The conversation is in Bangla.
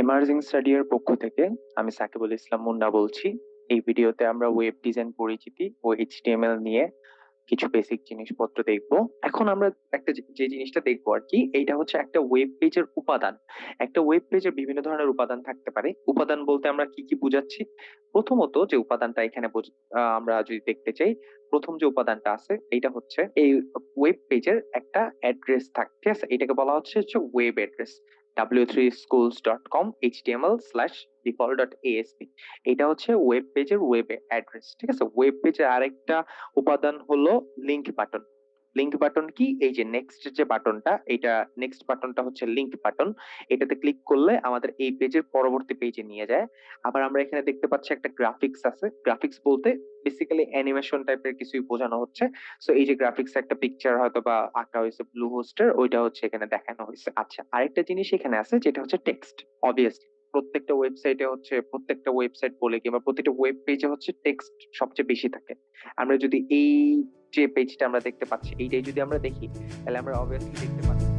এমার্জিং স্টাডি এর পক্ষ থেকে আমি সাকিবুল ইসলাম মুন্না বলছি। এই ভিডিওতে আমরা ওয়েব ডিজাইন পরিচিতি ও এইচটিএমএল নিয়ে কিছু বেসিক জিনিসপত্র দেখব। এখন আমরা একটা যে জিনিসটা দেখবো আর কি, এইটা হচ্ছে একটা ওয়েব পেজের উপাদান। একটা ওয়েব পেজের বিভিন্ন ধরনের উপাদান থাকতে পারে। উপাদান বলতে আমরা কি কি বুঝাচ্ছি? প্রথমত যে উপাদানটা এখানে আমরা যদি দেখতে চাই, প্রথম যে উপাদানটা আছে এইটা হচ্ছে এই ওয়েব পেজের একটা অ্যাড্রেস থাকে, ঠিক আছে? এটাকে বলা হচ্ছে ওয়েব অ্যাড্রেস। w3schools.com html/default.asp এটা হচ্ছে ওয়েব পেজের ওয়েব অ্যাড্রেস, ঠিক আছে? ওয়েব পেজের আরেকটা উপাদান হলো লিংক বাটন। লিংক বাটন কি? এই যে নেক্সট যে বাটনটা, এটা নেক্সট বাটনটা হচ্ছে লিংক বাটন। এটাতে ক্লিক করলে আমাদের এই পেজের পরবর্তী পেজে নিয়ে যায়। আবার আমরা এখানে দেখতে পাচ্ছি একটা গ্রাফিক্স আছে। গ্রাফিক্স বলতে বেসিক্যালি অ্যানিমেশন টাইপের কিছুই বোঝানো হচ্ছে। সো এই যে গ্রাফিক্স একটা পিকচার হয়তো বা আঁকা হয়েছে ব্লু হোস্টের, ওইটা হচ্ছে এখানে দেখানো হয়েছে। আচ্ছা, আরেকটা জিনিস এখানে আছে যেটা হচ্ছে টেক্সট। অবভিয়াসলি প্রত্যেকটা ওয়েবসাইটে হচ্ছে, প্রত্যেকটা ওয়েবসাইট বলে কিংবা প্রত্যেকটা ওয়েব পেজে হচ্ছে টেক্সট সবচেয়ে বেশি থাকে। আমরা যদি এই যে পেজটা আমরা দেখতে পাচ্ছি এইটাই যদি আমরা দেখি, তাহলে আমরা অবভিয়াসলি দেখতে পাচ্ছি